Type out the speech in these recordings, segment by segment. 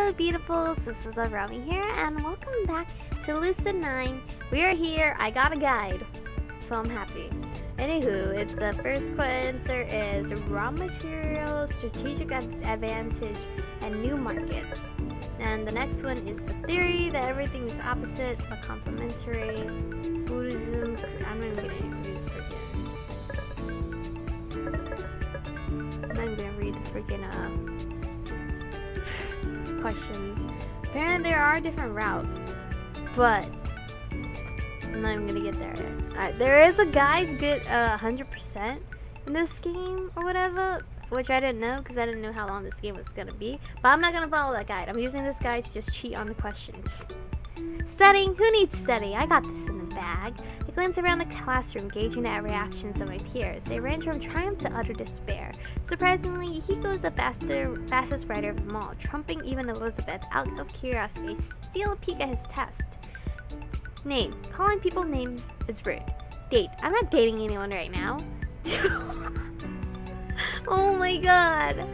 Hello beautifuls, this is Aromie here and welcome back to Lucid9. We are here, I got a guide, so I'm happy. Anywho, the first answer is raw materials, strategic advantage, and new markets. And the next one is the theory that everything is opposite but complementary. Buddhism, I'm not even gonna read the freaking questions. Apparently there are different routes, but I'm not even gonna get there yet. There is a guy's good 100% in this game or whatever, which I didn't know because I didn't know how long this game was gonna be. But I'm not gonna follow that guide. I'm using this guide to just cheat on the questions. Studying? Who needs study? I got this in the bag. I glance around the classroom, gauging the reactions of my peers. They range from triumph to utter despair. Surprisingly, Yahiko is the fastest writer of them all, trumping even Elizabeth. Out of curiosity, steal a peek at his test. Name. Calling people names is rude. Date. I'm not dating anyone right now. Oh my god.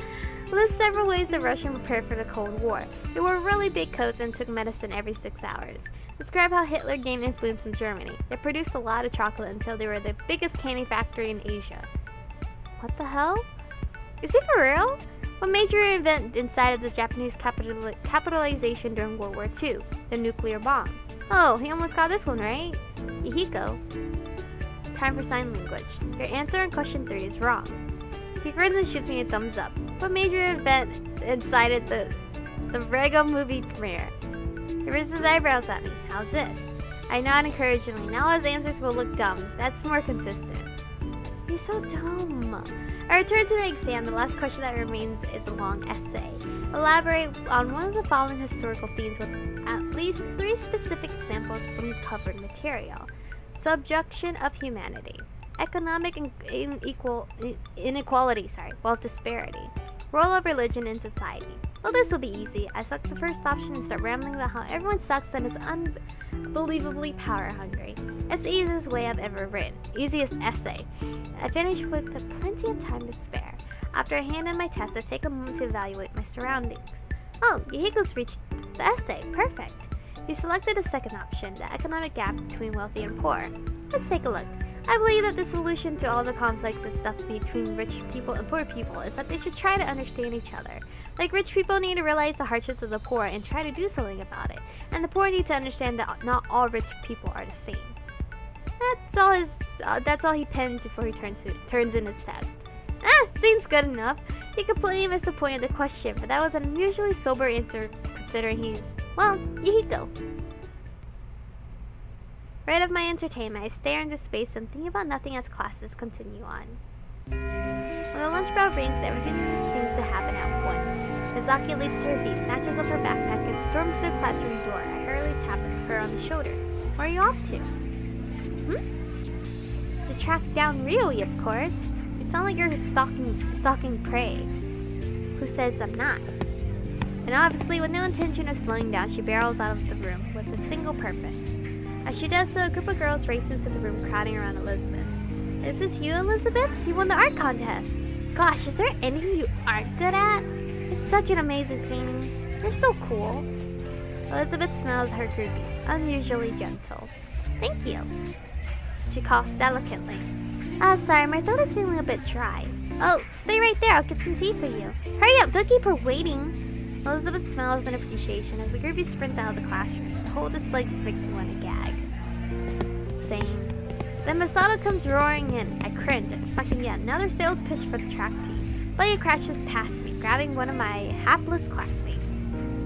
List several ways the Russians prepared for the Cold War. They wore really big coats and took medicine every 6 hours. Describe how Hitler gained influence in Germany. They produced a lot of chocolate until they were the biggest candy factory in Asia. What the hell? Is he for real? What major event incited the Japanese capitalization during World War II? The nuclear bomb. Oh, he almost got this one right. Yahiko. Time for sign language. Your answer on question 3 is wrong. He grins and shoots me a thumbs up. What major event incited the Rego movie premiere? He raises his eyebrows at me. How's this? I nod encouragingly. Now his answers will look dumb. That's more consistent. He's so dumb. I return to my exam. The last question that remains is a long essay. Elaborate on one of the following historical themes with at least 3 specific examples from the covered material. Subjection of humanity. Economic inequality, wealth disparity. Role of religion in society. Well, this will be easy. I select the first option and start rambling about how everyone sucks and is unbelievably power hungry. It's the easiest way I've ever written. Easiest essay. I finish with plenty of time to spare. After I hand in my test, I take a moment to evaluate my surroundings. Oh, Yahiko's reached the essay. Perfect. He selected the second option, the economic gap between wealthy and poor. Let's take a look. I believe that the solution to all the conflicts and stuff between rich people and poor people is that they should try to understand each other. Like, rich people need to realize the hardships of the poor and try to do something about it. And the poor need to understand that not all rich people are the same. That's all he pens before he turns in his test. Seems good enough. He completely missed the point of the question, but that was an unusually sober answer considering he's, well, Yahiko. Right of my entertainment, I stare into space and think about nothing as classes continue on. When the lunch bell rings, everything seems to happen at once. Mizaki leaps to her feet, snatches up her backpack, and storms to the classroom door. I hurriedly tap her on the shoulder. Where are you off to? To track down Ryui, of course. You sound like you're stalking prey. Who says I'm not? And obviously, with no intention of slowing down, she barrels out of the room with a single purpose. As she does so, a group of girls race into the room, crowding around Elizabeth. Is this you, Elizabeth? You won the art contest. Gosh, is there anything you aren't good at? It's such an amazing painting. You're so cool. Elizabeth smiles at her groupies, unusually gentle. Thank you. She coughs delicately. Sorry, my throat is feeling a bit dry. Oh, stay right there. I'll get some tea for you. Hurry up, don't keep her waiting. Elizabeth smiles in appreciation as the groupie sprints out of the classroom. The whole display just makes me want to gag. Same. Then Masato comes roaring in. I cringe, expecting yet another sales pitch for the track team. But he crashes past me, grabbing one of my hapless classmates.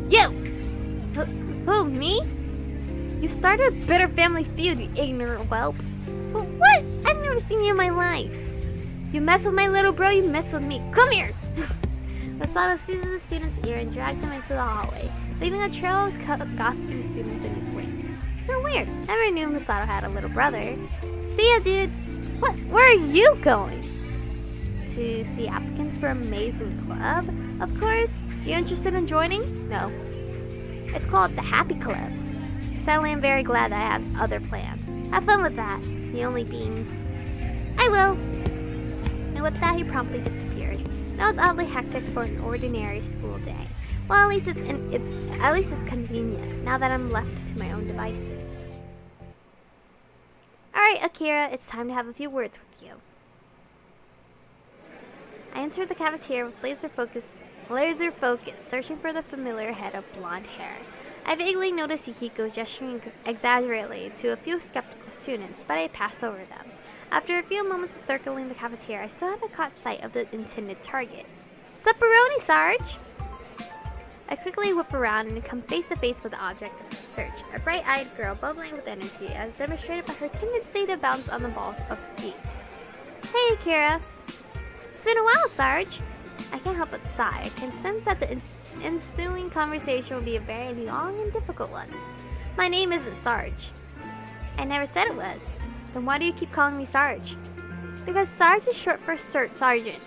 You! Who, me? You started a bitter family feud, you ignorant whelp. But what? I've never seen you in my life. You mess with my little bro, you mess with me. Come here! Masato seizes the student's ear and drags him into the hallway, leaving a trail of gossiping students in his wake. You're weird. Never knew Masato had a little brother. See ya, dude. What? Where are you going? To see applicants for Amazing Club, of course. You interested in joining? No. It's called the Happy Club. Sadly, I'm very glad that I have other plans. Have fun with that. He only beams. I will. And with that, he promptly disappears. Now it's oddly hectic for an ordinary school day. Well, at least it's convenient now that I'm left to my own devices. Alright, Akira, it's time to have a few words with you. I entered the cafeteria with laser focus, searching for the familiar head of blonde hair. I vaguely noticed Yukiko gesturing exaggeratedly to a few skeptical students, but I passed over them. After a few moments of circling the cafeteria, I still haven't caught sight of the intended target. Supperoni, Sarge! I quickly whip around and come face to face with the object of the search, a bright-eyed girl bubbling with energy, as demonstrated by her tendency to bounce on the balls of feet. Hey, Akira! It's been a while, Sarge! I can't help but sigh. I can sense that the ensuing conversation will be a very long and difficult one. My name isn't Sarge. I never said it was. Then why do you keep calling me Sarge? Because Sarge is short for sergeant.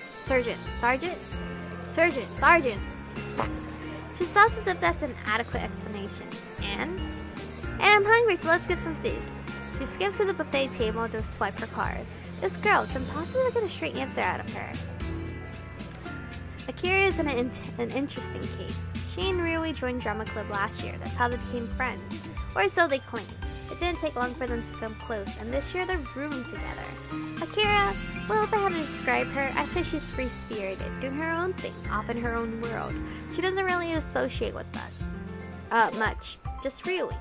She stops as if that's an adequate explanation. And I'm hungry, so let's get some food. She skips to the buffet table to swipe her card. This girl, it's impossible to get a straight answer out of her. Akira is an interesting case. She and Ryui joined drama club last year. That's how they became friends. Or so they claim. It didn't take long for them to become close, and this year they're rooming together. Akira, well, if I had to describe her, I'd say she's free-spirited, doing her own thing, off in her own world. She doesn't really associate with us. Much. Just Ryui.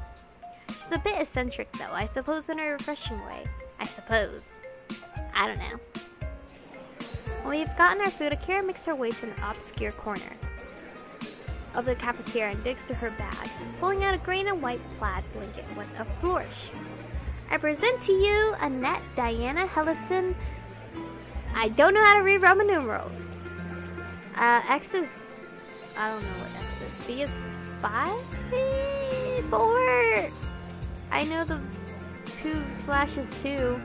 She's a bit eccentric, though, I suppose in a refreshing way. I suppose. I don't know. When we've gotten our food, Akira makes her way to an obscure corner of the cafeteria and digs to her bag, pulling out a green and white plaid blanket with a flourish. I present to you Annette Diana Hellison. I don't know how to read Roman numerals. X is... I don't know what X is. B is 5? 4? I know the 2/2.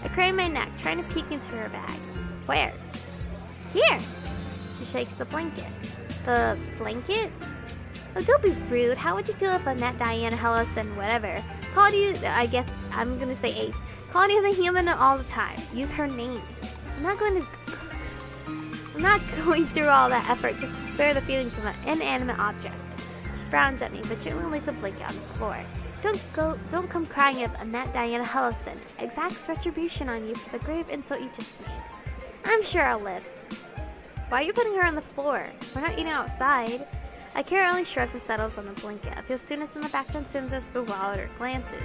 I crane my neck, trying to peek into her bag. Where? Here! She shakes the blanket. The blanket? Oh, don't be rude. How would you feel if Annette Diana Hellison, whatever, called you, I guess, I'm gonna say 8, called you the human all the time? Use her name. I'm not going through all that effort just to spare the feelings of an inanimate object. She frowns at me, but gently lays a blanket on the floor. Don't come crying of Annette Diana Hellison. Exacts retribution on you for the grave insult you just made. I'm sure I'll live. Why are you putting her on the floor? We're not eating outside. Akira only shrugs and settles on the blanket. A few students in the background sends us bewildered glances.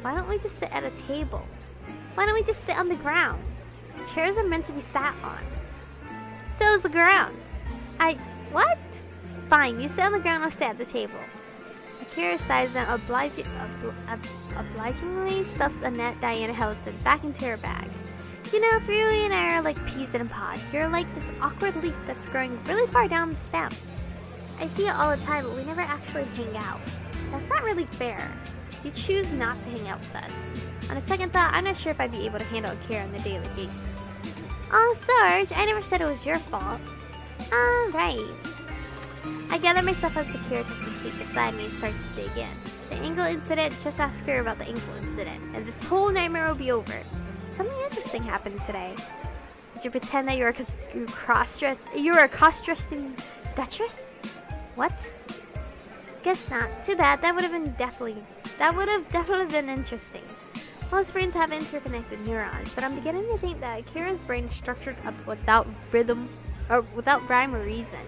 Why don't we just sit at a table? Why don't we just sit on the ground? Chairs are meant to be sat on. So is the ground. What? Fine, you sit on the ground, I'll sit at the table. Akira sighs and obligingly stuffs Annette Diana Hellison back into her bag. You know, Ryui and I are like peas in a pod. You're like this awkward leaf that's growing really far down the stem. I see it all the time, but we never actually hang out. That's not really fair. You choose not to hang out with us. On a second thought, I'm not sure if I'd be able to handle Akira on a daily basis. Oh, Sarge, I never said it was your fault. Right. I gather myself as Akira takes a seat beside me and starts to dig in. The ankle incident, just ask her about the ankle incident, and this whole nightmare will be over. Something interesting happened today. Did you pretend that you were a cross-dressing duchess? What? Guess not. Too bad. That would have definitely been interesting. Most brains have interconnected neurons, but I'm beginning to think that Akira's brain is structured up without rhyme or reason.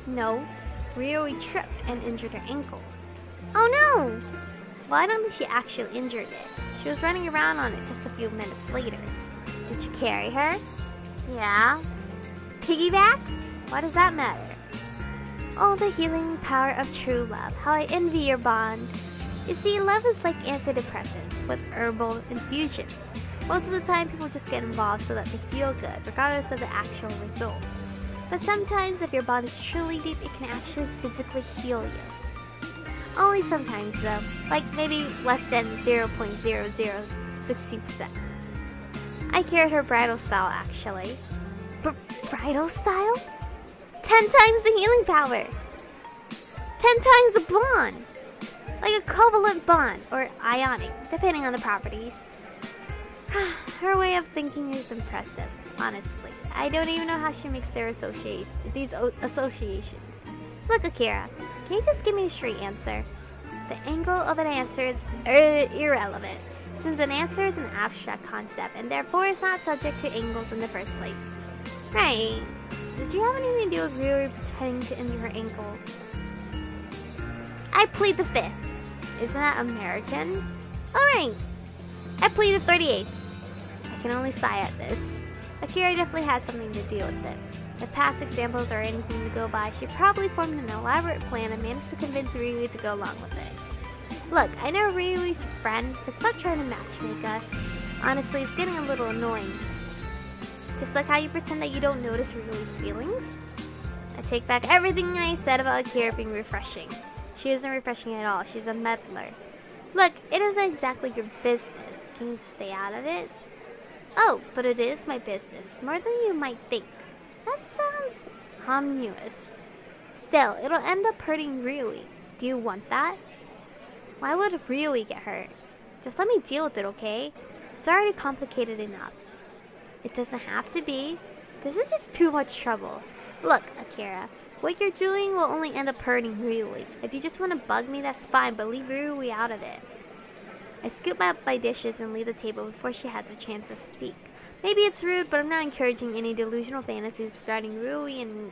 No, Ryui tripped and injured her ankle. Oh no! Well, I don't think she actually injured it. She was running around on it just a few minutes later. Did you carry her? Yeah. Piggyback? Why does that matter? Oh, the healing power of true love. How I envy your bond. You see, love is like antidepressants with herbal infusions. Most of the time, people just get involved so that they feel good, regardless of the actual result. But sometimes, if your bond is truly deep, it can actually physically heal you. Only sometimes, though. Like maybe less than 0.0016%. I carried her bridal style, actually. Bridal style? 10 times the healing power! 10 times the bond! Like a covalent bond, or ionic, depending on the properties. Her way of thinking is impressive, honestly. I don't even know how she makes these associations. Look, Akira, can you just give me a straight answer? The angle of an answer is irrelevant, since an answer is an abstract concept and therefore is not subject to angles in the first place. Right. Did you have anything to do with really pretending to injure her ankle? I plead the 5th. Isn't that American? Alright. I plead the 38th. I can only sigh at this. Akira definitely had something to do with it. If past examples are anything to go by, she probably formed an elaborate plan and managed to convince Ryui to go along with it. Look, I know Ryui's friend, but stop trying to matchmake us. Honestly, it's getting a little annoying. Just like how you pretend that you don't notice Ryui's feelings. I take back everything I said about Akira being refreshing. She isn't refreshing at all, she's a meddler. Look, it isn't exactly your business. Can you stay out of it? Oh, but it is my business, more than you might think. That sounds ominous. Still, it'll end up hurting Ryui. Do you want that? Why would Ryui get hurt? Just let me deal with it, okay? It's already complicated enough. It doesn't have to be. This is just too much trouble. Look, Akira, what you're doing will only end up hurting Ryui. If you just want to bug me, that's fine, but leave Ryui out of it. I scoop up my dishes and leave the table before she has a chance to speak. Maybe it's rude, but I'm not encouraging any delusional fantasies regarding Ryui and...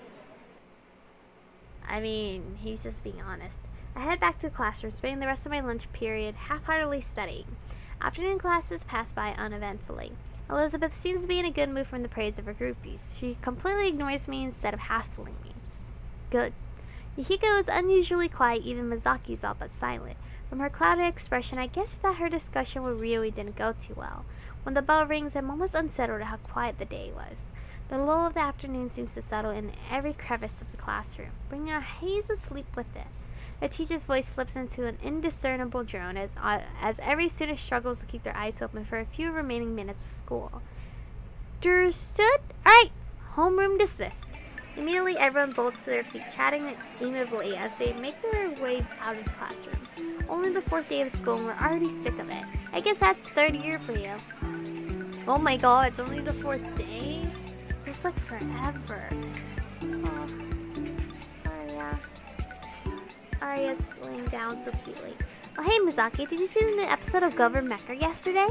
I mean, he's just being honest. I head back to the classroom, spending the rest of my lunch period half-heartedly studying. Afternoon classes pass by uneventfully. Elizabeth seems to be in a good mood from the praise of her groupies. She completely ignores me instead of hassling me. Good. Yahiko is unusually quiet, even Mizaki's all but silent. From her clouded expression, I guess that her discussion with Ryui didn't go too well. When the bell rings, I'm almost unsettled at how quiet the day was. The lull of the afternoon seems to settle in every crevice of the classroom, bringing a haze of sleep with it. The teacher's voice slips into an indiscernible drone as every student struggles to keep their eyes open for a few remaining minutes of school. Understood? Alright, homeroom dismissed. Immediately, everyone bolts to their feet, chatting amiably as they make their way out of the classroom. Only the 4th day of school, and we're already sick of it. I guess that's 3rd year for you. Oh my god, it's only the 4th day? Feels like forever. Oh. Arya's laying down so cutely. Oh hey Mizaki, did you see the new episode of Governor Mecha yesterday?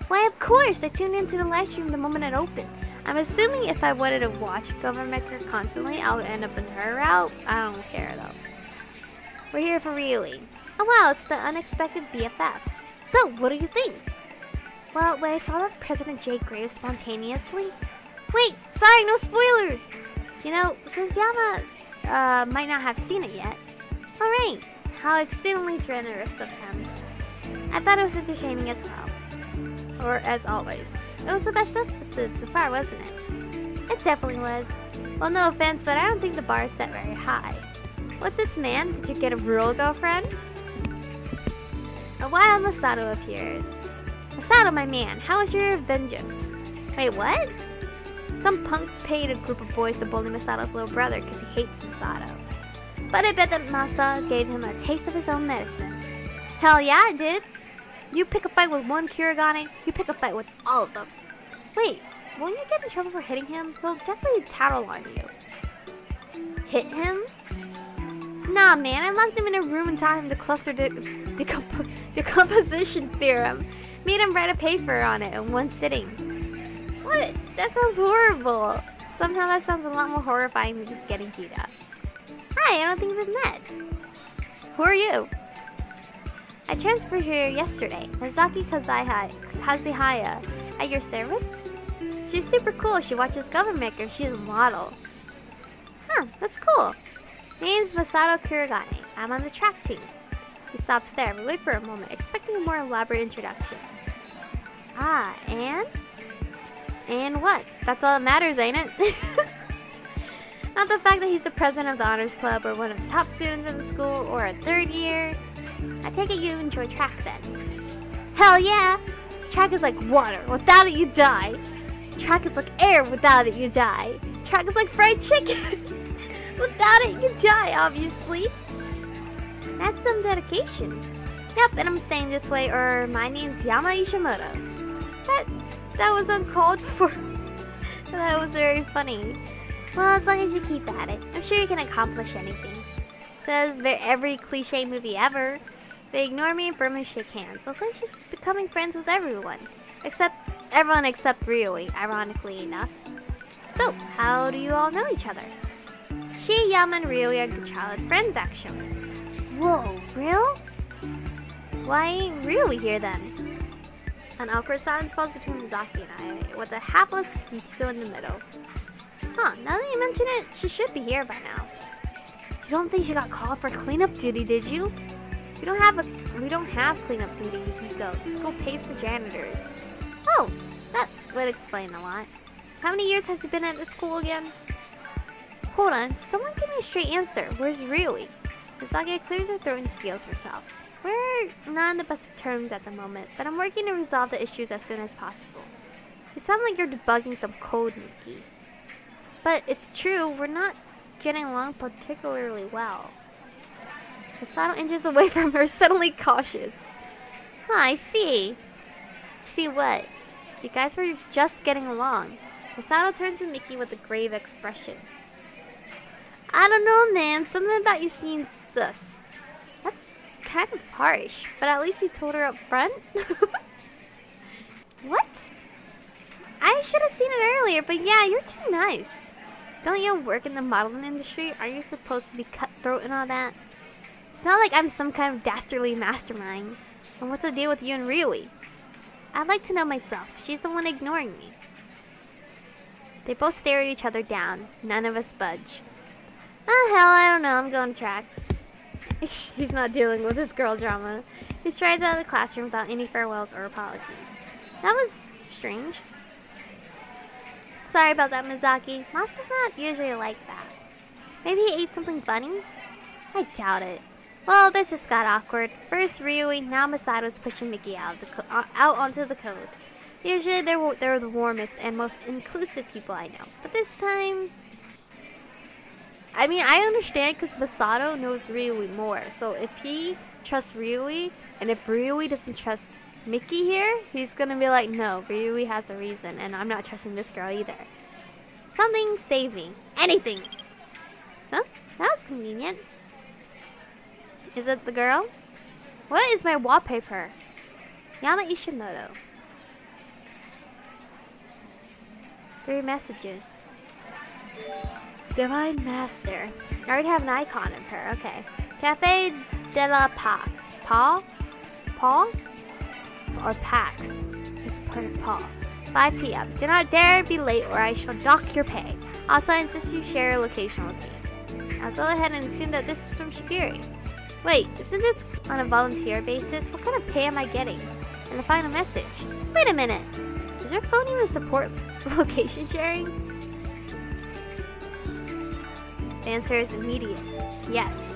Why of course, I tuned into the live stream the moment it opened. I'm assuming if I wanted to watch Governor Mecha constantly, I would end up in her route. I don't care though. We're here for Ryui. Oh wow, it's the unexpected BFFs. So, what do you think? Well, when I saw that President J Graves spontaneously... Wait, sorry, no spoilers! You know, since Yama might not have seen it yet. Alright, how exceedingly generous of him. I thought it was entertaining as well. Or as always. It was the best episode so far, wasn't it? It definitely was. Well, no offense, but I don't think the bar is set very high. What's this, man? Did you get a real girlfriend? A wild Masato appears. Masato, my man, how was your vengeance? Wait, what? Some punk paid a group of boys to bully Masato's little brother because he hates Masato. But I bet that Masa gave him a taste of his own medicine. Hell yeah, it did. You pick a fight with one Kurogane, you pick a fight with all of them. Wait, won't you get in trouble for hitting him? He'll definitely tattle on you. Hit him? Nah, man, I locked him in a room and taught him the cluster decomposition theorem. Made him write a paper on it in one sitting. What? That sounds horrible. Somehow that sounds a lot more horrifying than just getting beat up. Hi, I don't think we've met. Who are you? I transferred here yesterday. Mizaki Kazihaya. At your service? She's super cool. She watches Government and she's a model. Huh, that's cool. My name's Masato Kurogane. I'm on the track team. He stops there. We wait for a moment, expecting a more elaborate introduction. Ah, and? And what? That's all that matters, ain't it? Not the fact that he's the president of the honors club or one of the top students in the school or a 3rd year. I take it you enjoy track then. Hell yeah! Track is like water. Without it, you die. Track is like air. Without it, you die. Track is like fried chicken. Without it, you die, obviously. That's some dedication. Yep, and I'm staying this way, or my name's Yama Ishimoto. That was uncalled for. That was very funny. Well, as long as you keep at it, I'm sure you can accomplish anything. Says every cliche movie ever. They ignore me and firmly shake hands. Looks like she's becoming friends with everyone. Everyone except Ryui, ironically enough. So, how do you all know each other? She, Yama, and Ryui are good childhood friends, actually. Whoa, real? Why ain't Ryui here then? An awkward silence falls between Mizaki and I, with a hapless Hiko in the middle. Huh, now that you mention it, she should be here by now. You don't think she got called for cleanup duty, did you? We don't have cleanup duty, Hiko. The school pays for janitors. Oh, that would explain a lot. How many years has he been at the school again? Hold on, someone give me a straight answer. Where's Ryui? Misaki clears her throat and steels herself. We're not on the best of terms at the moment, but I'm working to resolve the issues as soon as possible. You sound like you're debugging some code, Miki. But it's true, we're not getting along particularly well. Masato inches away from her, suddenly cautious. Huh, I see. See what? You guys were just getting along. Masato turns to Miki with a grave expression. I don't know, man. Something about you seems sus. That's kind of harsh, but at least you told her up front. What? I should have seen it earlier, but yeah, you're too nice. Don't you work in the modeling industry? Are you supposed to be cutthroat and all that? It's not like I'm some kind of dastardly mastermind. And what's the deal with you and Ryui? I'd like to know myself. She's the one ignoring me. They both stare at each other down. None of us budge. Oh hell, I don't know. I'm going to track. He's not dealing with this girl drama. He strides out of the classroom without any farewells or apologies. That was strange. Sorry about that, Mizaki. Masa's not usually like that. Maybe he ate something funny? I doubt it. Well, this just got awkward. First Ryui, now Masato's pushing Miki out onto the code. Usually they're the warmest and most inclusive people I know. But this time... I mean, I understand because Masato knows Ryui more. So if he trusts Ryui, and if Ryui doesn't trust Miki here, he's gonna be like, no, Ryui has a reason, and I'm not trusting this girl either. Something saving. Anything. Huh? That was convenient. Is it the girl? What is my wallpaper? Yama Ishimoto. 3 messages. Divine Master. I already have an icon of her. Okay. Cafe de la Pax. Paul? Or Pax. It's part of Paul. 5 p.m. Do not dare be late or I shall dock your pay. Also, I insist you share your location with me. I'll go ahead and assume that this is from Shigiri. Wait, isn't this on a volunteer basis? What kind of pay am I getting? And the final message. Wait a minute. Does your phone even support location sharing? The answer is immediate. Yes.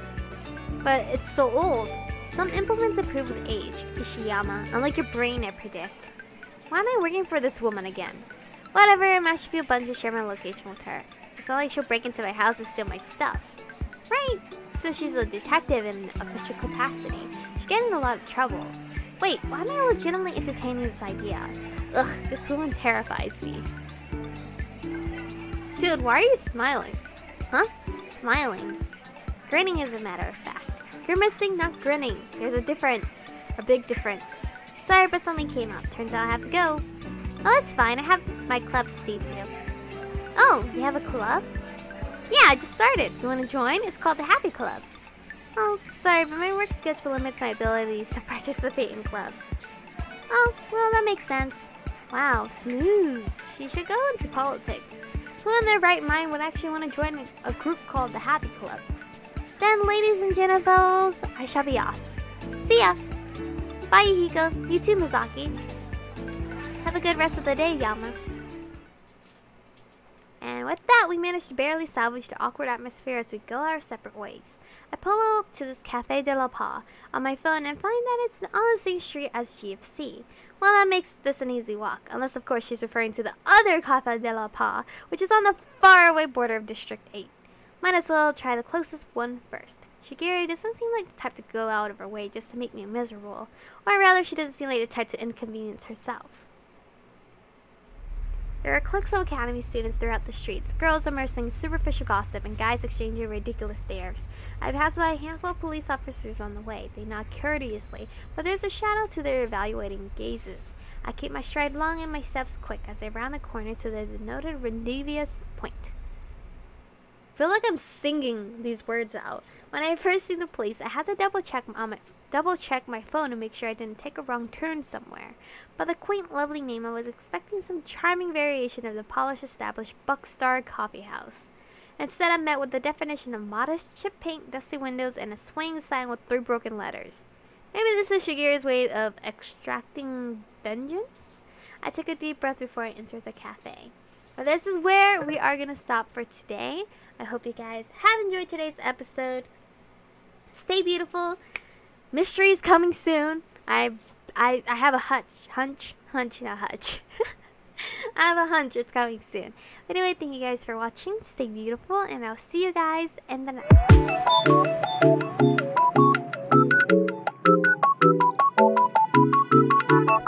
But it's so old. Some implements improve with age, Ishiyama, unlike your brain I predict. Why am I working for this woman again? Whatever, I'm actually feel buns to share my location with her. It's not like she'll break into my house and steal my stuff. Right? So she's a detective in official capacity. She's getting in a lot of trouble. Wait, why am I legitimately entertaining this idea? Ugh, this woman terrifies me. Dude, why are you smiling? Huh? Smiling. Grinning as a matter of fact. Grimacing, not grinning. There's a difference. A big difference. Sorry, but something came up. Turns out I have to go. Well, that's fine. I have my club to see to. Oh, you have a club? Yeah, I just started. You want to join? It's called the Happy Club. Oh, sorry, but my work schedule limits my abilities to participate in clubs. Oh, well, that makes sense. Wow, smooth. She should go into politics. Who in their right mind would actually want to join a group called the Happy Club? Then, ladies and gentlemen, I shall be off. See ya! Bye, Hiko. You too, Mizaki. Have a good rest of the day, Yama. And with that, we managed to barely salvage the awkward atmosphere as we go our separate ways. I pull up to this Cafe de la Paix on my phone and find that it's on the same street as GFC. Well, that makes this an easy walk, unless of course she's referring to the other Cafe de la Paix, which is on the faraway border of District 8. Might as well try the closest one first. Shigiri doesn't seem like the type to go out of her way just to make me miserable, or rather she doesn't seem like the type to inconvenience herself. There are cliques of academy students throughout the streets, girls immersed in superficial gossip and guys exchanging ridiculous stares. I pass by a handful of police officers on the way. They nod courteously, but there's a shadow to their evaluating gazes. I keep my stride long and my steps quick as I round the corner to the denoted rendezvous point. I feel like I'm singing these words out. When I first seen the police, I had to double check my phone to make sure I didn't take a wrong turn somewhere. By the quaint, lovely name, I was expecting some charming variation of the polished, established Buckstar Coffee House. Instead, I met with the definition of modest, chip paint, dusty windows, and a swaying sign with 3 broken letters. Maybe this is Shigeru's way of extracting vengeance? I took a deep breath before I entered the cafe. But this is where we are going to stop for today. I hope you guys have enjoyed today's episode. Stay beautiful. Mysteries coming soon. I have a hunch. I have a hunch it's coming soon. But anyway, thank you guys for watching. Stay beautiful, and I'll see you guys in the next one.